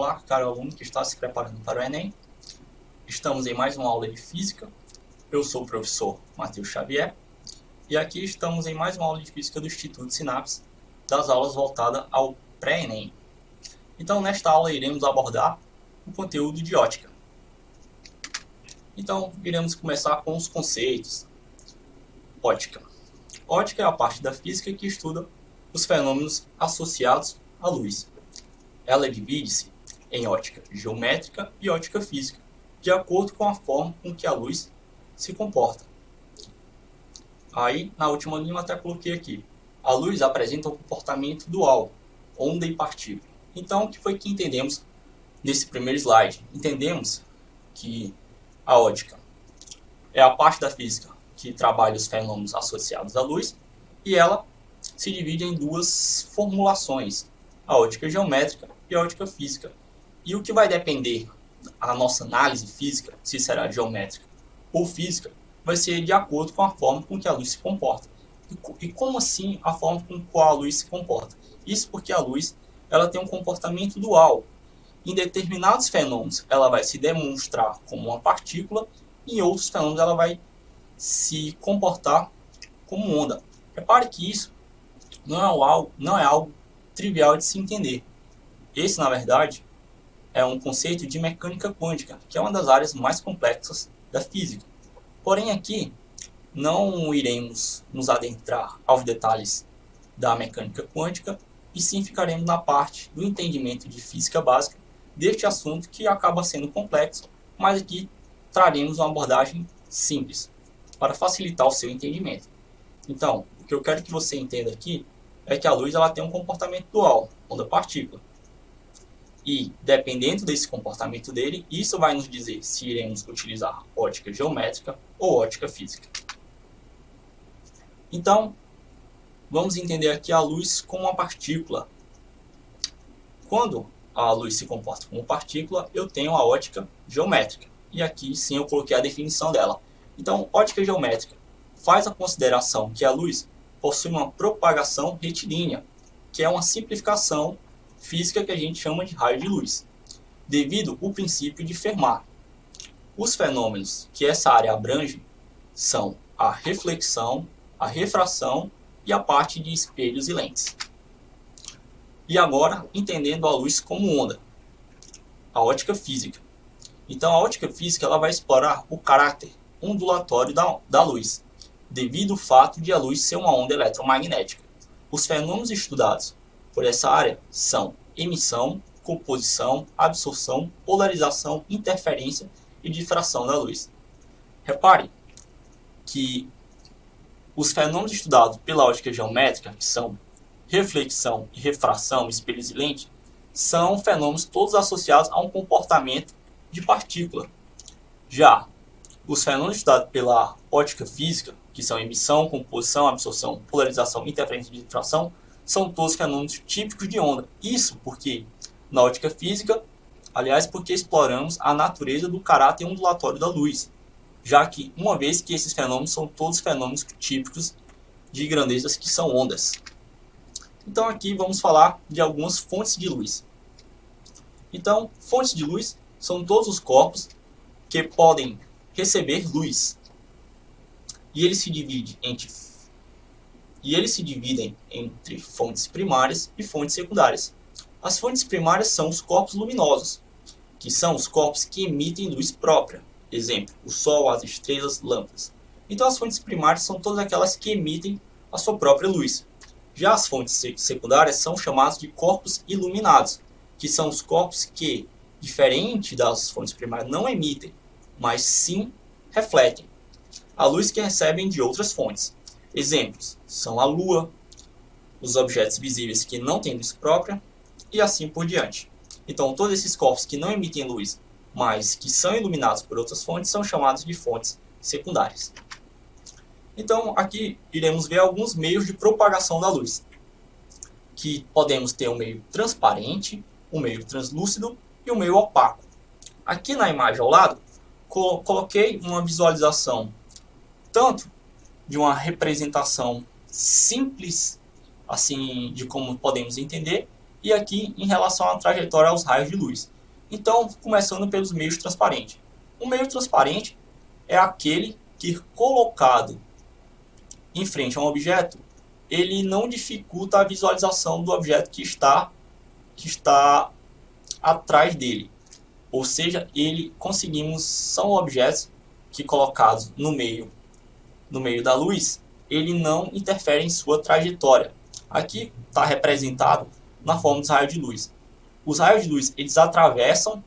Olá, caro aluno que está se preparando para o Enem. Estamos em mais uma aula de Física. Eu sou o professor Matheus Xavier e aqui estamos em mais uma aula de Física do Instituto Sinapse, das aulas voltadas ao pré-Enem. Então, nesta aula iremos abordar o conteúdo de ótica. Então, iremos começar com os conceitos. Ótica. Ótica é a parte da física que estuda os fenômenos associados à luz. Ela divide-se em ótica geométrica e ótica física, de acordo com a forma com que a luz se comporta. Aí, na última linha, eu até coloquei aqui. A luz apresenta um comportamento dual, onda e partícula. Então, o que foi que entendemos nesse primeiro slide? Entendemos que a ótica é a parte da física que trabalha os fenômenos associados à luz e ela se divide em duas formulações, a ótica geométrica e a ótica física. E o que vai depender a nossa análise física, se será geométrica ou física, vai ser de acordo com a forma com que a luz se comporta. E como assim a forma com que a luz se comporta? Isso porque a luz ela tem um comportamento dual. Em determinados fenômenos ela vai se demonstrar como uma partícula, e em outros fenômenos ela vai se comportar como onda. Repare que isso não é algo trivial de se entender. Esse, na verdade, é um conceito de mecânica quântica, que é uma das áreas mais complexas da física. Porém, aqui não iremos nos adentrar aos detalhes da mecânica quântica, e sim ficaremos na parte do entendimento de física básica deste assunto que acaba sendo complexo, mas aqui traremos uma abordagem simples, para facilitar o seu entendimento. Então, o que eu quero que você entenda aqui é que a luz ela tem um comportamento dual, onda-partícula. E, dependendo desse comportamento dele, isso vai nos dizer se iremos utilizar ótica geométrica ou ótica física. Então, vamos entender aqui a luz como uma partícula. Quando a luz se comporta como partícula, eu tenho a ótica geométrica. E aqui sim eu coloquei a definição dela. Então, ótica geométrica faz a consideração que a luz possui uma propagação retilínea, que é uma simplificação física que a gente chama de raio de luz, devido ao princípio de Fermat. Os fenômenos que essa área abrange são a reflexão, a refração e a parte de espelhos e lentes. E agora, entendendo a luz como onda, a ótica física. Então, a ótica física ela vai explorar o caráter ondulatório da luz, devido ao fato de a luz ser uma onda eletromagnética. Os fenômenos estudados por essa área são emissão, composição, absorção, polarização, interferência e difração da luz. Repare que os fenômenos estudados pela ótica geométrica, que são reflexão e refração, espelhos e lentes, são fenômenos todos associados a um comportamento de partícula. Já os fenômenos estudados pela ótica física, que são emissão, composição, absorção, polarização, interferência e difração, são todos fenômenos típicos de onda. Isso porque, na ótica física, porque exploramos a natureza do caráter ondulatório da luz, já que, uma vez que esses fenômenos são todos fenômenos típicos de grandezas que são ondas. Então aqui vamos falar de algumas fontes de luz. Então, fontes de luz são todos os corpos que podem receber luz. E eles se dividem entre fontes primárias e fontes secundárias. As fontes primárias são os corpos luminosos, que são os corpos que emitem luz própria. Exemplo, o Sol, as estrelas, lâmpadas. Então as fontes primárias são todas aquelas que emitem a sua própria luz. Já as fontes secundárias são chamadas de corpos iluminados, que são os corpos que, diferente das fontes primárias, não emitem, mas sim refletem a luz que recebem de outras fontes. Exemplos são a Lua, os objetos visíveis que não têm luz própria e assim por diante. Então, todos esses corpos que não emitem luz, mas que são iluminados por outras fontes, são chamados de fontes secundárias. Então, aqui iremos ver alguns meios de propagação da luz, que podemos ter um meio transparente, um meio translúcido e um meio opaco. Aqui na imagem ao lado, coloquei uma visualização tanto de uma representação simples, assim, de como podemos entender, e aqui em relação à trajetória aos raios de luz. Então, começando pelos meios transparentes. O meio transparente é aquele que, colocado em frente a um objeto, ele não dificulta a visualização do objeto que está atrás dele. Ou seja, são objetos que, colocados no meio da luz, ele não interfere em sua trajetória. Aqui está representado na forma dos raios de luz. Os raios de luz, eles atravessam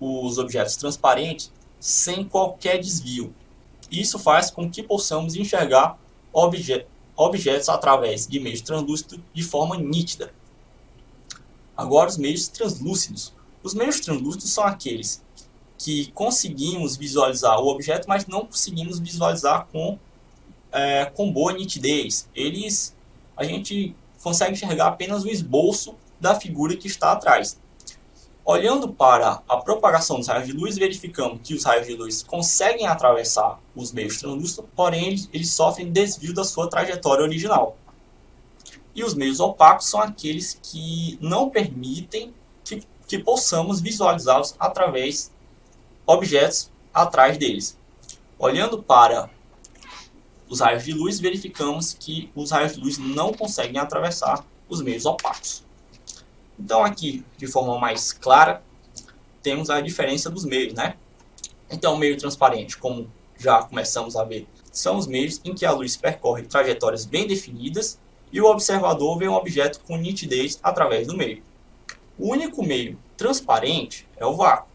os objetos transparentes sem qualquer desvio. Isso faz com que possamos enxergar objetos através de meios translúcidos de forma nítida. Agora, os meios translúcidos. Os meios translúcidos são aqueles que conseguimos visualizar o objeto, mas não conseguimos visualizar com boa nitidez. A gente consegue enxergar apenas o esboço da figura que está atrás. Olhando para a propagação dos raios de luz, verificamos que os raios de luz conseguem atravessar os meios translúcidos, porém eles sofrem desvio da sua trajetória original. E os meios opacos são aqueles que não permitem que possamos visualizá-los através objetos atrás deles. Olhando para os raios de luz, verificamos que os raios de luz não conseguem atravessar os meios opacos. Então, aqui, de forma mais clara, temos a diferença dos meios, né? Então, o meio transparente, como já começamos a ver, são os meios em que a luz percorre trajetórias bem definidas e o observador vê um objeto com nitidez através do meio. O único meio transparente é o vácuo.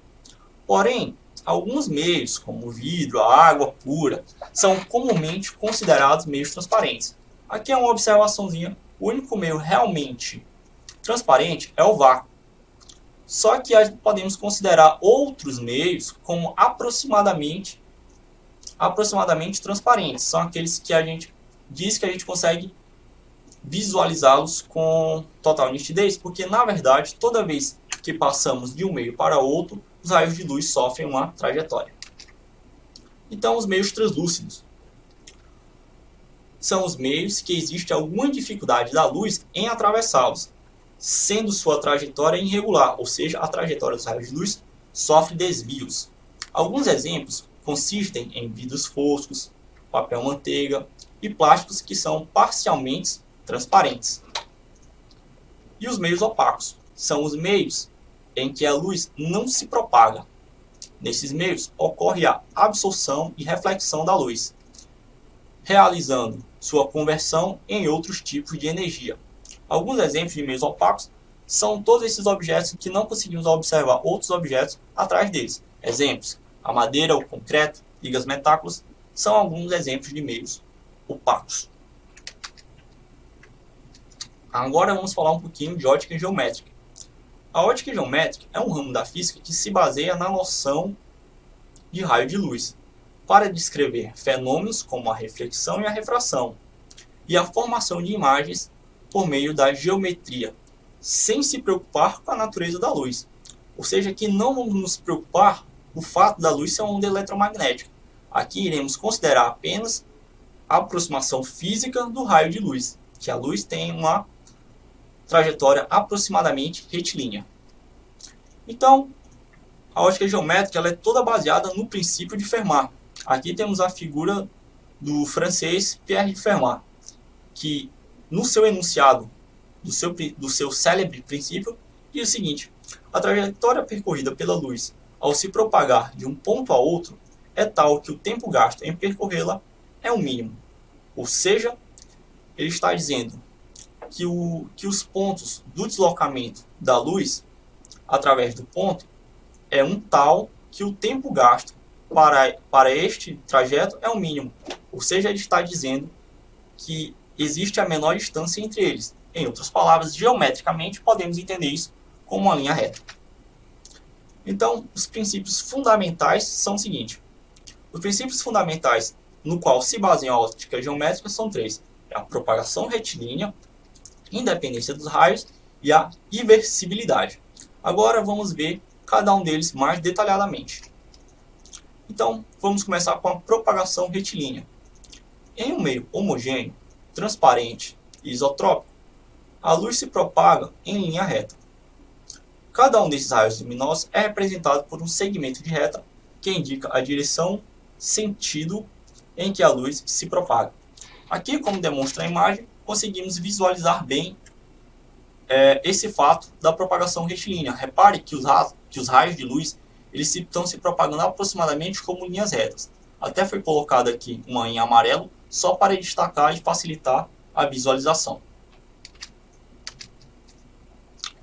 Porém, alguns meios, como o vidro, a água pura, são comumente considerados meios transparentes. Aqui é uma observaçãozinha. O único meio realmente transparente é o vácuo. Só que podemos considerar outros meios como aproximadamente transparentes. São aqueles que a gente diz que a gente consegue visualizá-los com total nitidez, porque na verdade, toda vez que passamos de um meio para outro, os raios de luz sofrem uma trajetória. Então, os meios translúcidos são os meios que existe alguma dificuldade da luz em atravessá-los, sendo sua trajetória irregular, ou seja, a trajetória dos raios de luz sofre desvios. Alguns exemplos consistem em vidros foscos, papel manteiga e plásticos que são parcialmente transparentes. E os meios opacos são os meios em que a luz não se propaga. Nesses meios ocorre a absorção e reflexão da luz, realizando sua conversão em outros tipos de energia. Alguns exemplos de meios opacos são todos esses objetos que não conseguimos observar outros objetos atrás deles. Exemplos: a madeira, o concreto, ligas metálicas, são alguns exemplos de meios opacos. Agora vamos falar um pouquinho de ótica geométrica. A ótica geométrica é um ramo da física que se baseia na noção de raio de luz, para descrever fenômenos como a reflexão e a refração, e a formação de imagens por meio da geometria, sem se preocupar com a natureza da luz. Ou seja, que não vamos nos preocupar com o fato da luz ser uma onda eletromagnética. Aqui iremos considerar apenas a aproximação física do raio de luz, que a luz tem uma trajetória aproximadamente retilínea. Então, a ótica geométrica ela é toda baseada no princípio de Fermat. Aqui temos a figura do francês Pierre de Fermat, que no seu enunciado do seu célebre princípio diz o seguinte: a trajetória percorrida pela luz ao se propagar de um ponto a outro é tal que o tempo gasto em percorrê-la é o mínimo. Ou seja, ele está dizendo que os pontos do deslocamento da luz através do ponto é um tal que o tempo gasto para este trajeto é o mínimo. Ou seja, ele está dizendo que existe a menor distância entre eles. Em outras palavras, geometricamente, podemos entender isso como uma linha reta. Então, os princípios fundamentais são o seguinte. Os princípios fundamentais no qual se baseia a ótica geométrica são três: a propagação retilínea, independência dos raios e a inversibilidade. Agora vamos ver cada um deles mais detalhadamente. Então, vamos começar com a propagação retilínea. Em um meio homogêneo, transparente e isotrópico, a luz se propaga em linha reta. Cada um desses raios luminosos é representado por um segmento de reta que indica a direção, sentido em que a luz se propaga. Aqui, como demonstra a imagem, conseguimos visualizar bem esse fato da propagação retilínea. Repare que os raios de luz estão se propagando aproximadamente como linhas retas. Até foi colocado aqui uma em amarelo, só para destacar e facilitar a visualização.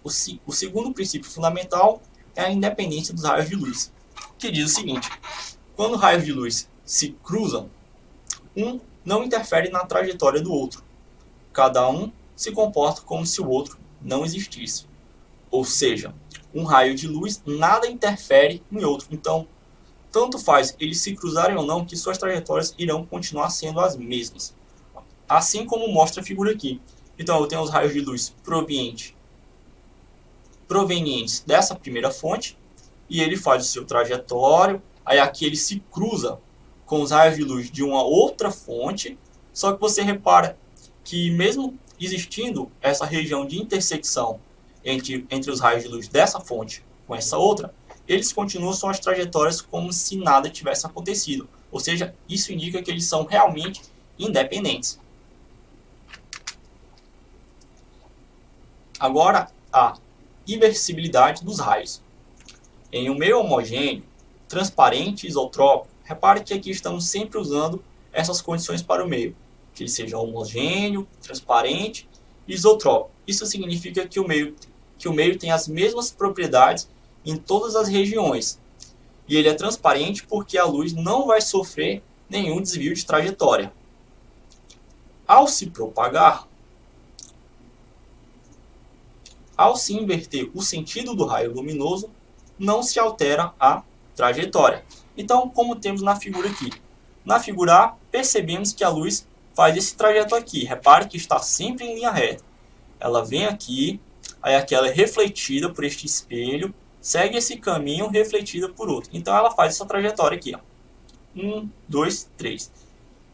O segundo princípio fundamental é a independência dos raios de luz, que diz o seguinte: quando raios de luz se cruzam, um não interfere na trajetória do outro. Cada um se comporta como se o outro não existisse. Ou seja, um raio de luz nada interfere no outro. Então, tanto faz eles se cruzarem ou não, que suas trajetórias irão continuar sendo as mesmas. Assim como mostra a figura aqui. Então, eu tenho os raios de luz provenientes dessa primeira fonte, e ele faz o seu trajetório. Aí aqui ele se cruza com os raios de luz de uma outra fonte. Só que você repara que mesmo existindo essa região de intersecção entre os raios de luz dessa fonte com essa outra, eles continuam suas trajetórias como se nada tivesse acontecido. Ou seja, isso indica que eles são realmente independentes. Agora, a inversibilidade dos raios. Em um meio homogêneo, transparente e isotrópico, repare que aqui estamos sempre usando essas condições para o meio, que ele seja homogêneo, transparente e isotrópico. Isso significa que o meio tem as mesmas propriedades em todas as regiões. E ele é transparente porque a luz não vai sofrer nenhum desvio de trajetória. Ao se propagar, ao se inverter o sentido do raio luminoso, não se altera a trajetória. Então, como temos na figura aqui. Na figura A, percebemos que a luz faz esse trajeto aqui. Repare que está sempre em linha reta. Ela vem aqui, aí aqui ela é refletida por este espelho, segue esse caminho refletida por outro. Então, ela faz essa trajetória aqui. 1, 2, 3.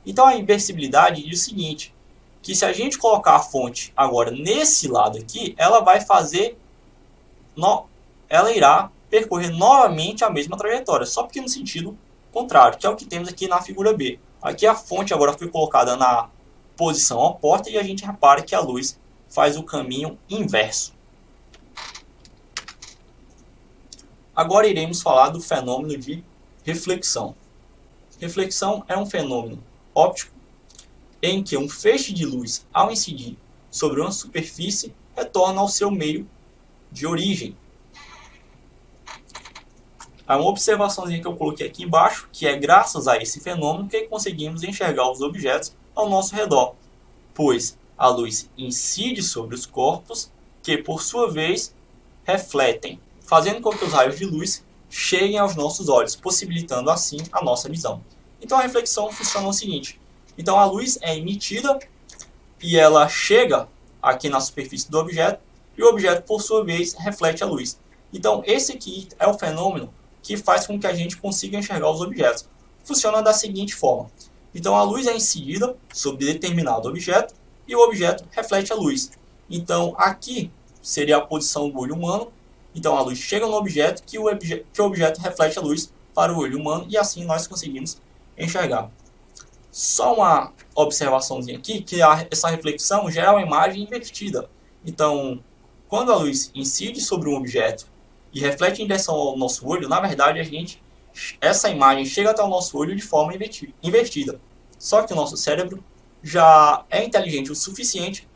Então, a inversibilidade diz o seguinte, que se a gente colocar a fonte agora nesse lado aqui, ela vai fazer, ela irá percorrer novamente a mesma trajetória, só porque no sentido contrário, que é o que temos aqui na figura B. Aqui a fonte agora foi colocada na posição oposta e a gente repara que a luz faz o caminho inverso. Agora iremos falar do fenômeno de reflexão. Reflexão é um fenômeno óptico em que um feixe de luz, ao incidir sobre uma superfície, retorna ao seu meio de origem. Há uma observaçãozinha que eu coloquei aqui embaixo, que é graças a esse fenômeno que conseguimos enxergar os objetos ao nosso redor, pois a luz incide sobre os corpos, que por sua vez refletem, fazendo com que os raios de luz cheguem aos nossos olhos, possibilitando assim a nossa visão. Então a reflexão funciona o seguinte: então a luz é emitida e ela chega aqui na superfície do objeto, e o objeto por sua vez reflete a luz. Então esse aqui é o fenômeno que faz com que a gente consiga enxergar os objetos. Funciona da seguinte forma: então a luz é incidida sobre determinado objeto e o objeto reflete a luz. Então aqui seria a posição do olho humano. Então a luz chega no objeto que o objeto reflete a luz para o olho humano e assim nós conseguimos enxergar. Só uma observaçãozinha aqui, que essa reflexão gera uma imagem invertida. Então, quando a luz incide sobre um objeto e reflete em direção ao nosso olho, na verdade essa imagem chega até o nosso olho de forma invertida. Só que o nosso cérebro já é inteligente o suficiente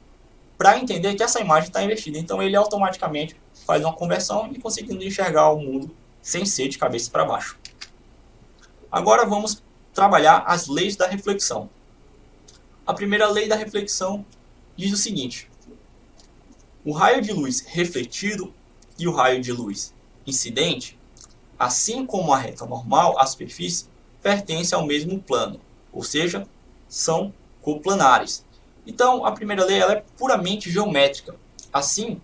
para entender que essa imagem está invertida. Então ele automaticamente faz uma conversão e conseguindo enxergar o mundo sem ser de cabeça para baixo. Agora vamos trabalhar as leis da reflexão. A primeira lei da reflexão diz o seguinte: o raio de luz refletido e o raio de luz incidente, assim como a reta normal, a superfície, pertencem ao mesmo plano, ou seja, são coplanares. Então, a primeira lei ela é puramente geométrica, assim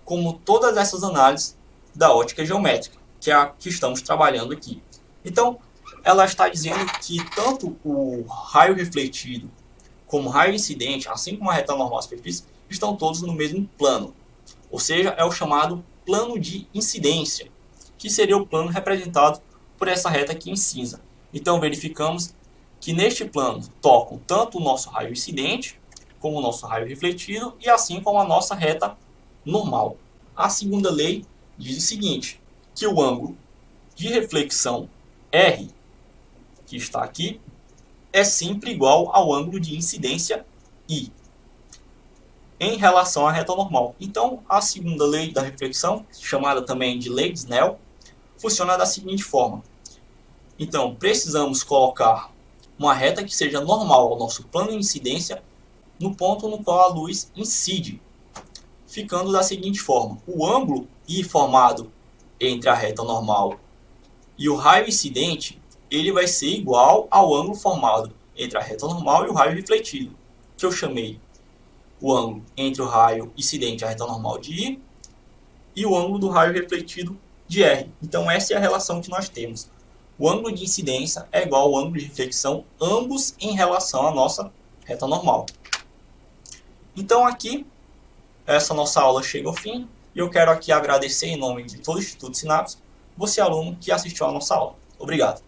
como todas essas análises da ótica geométrica, que é a que estamos trabalhando aqui. Então, ela está dizendo que tanto o raio refletido como o raio incidente, assim como a reta normal à superfície, estão todos no mesmo plano. Ou seja, é o chamado plano de incidência, que seria o plano representado por essa reta aqui em cinza. Então verificamos que neste plano tocam tanto o nosso raio incidente, como o nosso raio refletido, e assim como a nossa reta normal. A segunda lei diz o seguinte, que o ângulo de reflexão R, que está aqui, é sempre igual ao ângulo de incidência I, em relação à reta normal. Então, a segunda lei da reflexão, chamada também de lei de Snell, funciona da seguinte forma. Então, precisamos colocar uma reta que seja normal ao nosso plano de incidência no ponto no qual a luz incide, ficando da seguinte forma. O ângulo I formado entre a reta normal e o raio incidente, ele vai ser igual ao ângulo formado entre a reta normal e o raio refletido, que eu chamei o ângulo entre o raio incidente e a reta normal de I e o ângulo do raio refletido de R. Então essa é a relação que nós temos. O ângulo de incidência é igual ao ângulo de reflexão, ambos em relação à nossa reta normal. Então aqui, essa nossa aula chega ao fim, e eu quero aqui agradecer em nome de todo o Instituto Sinapse, você aluno que assistiu à nossa aula. Obrigado.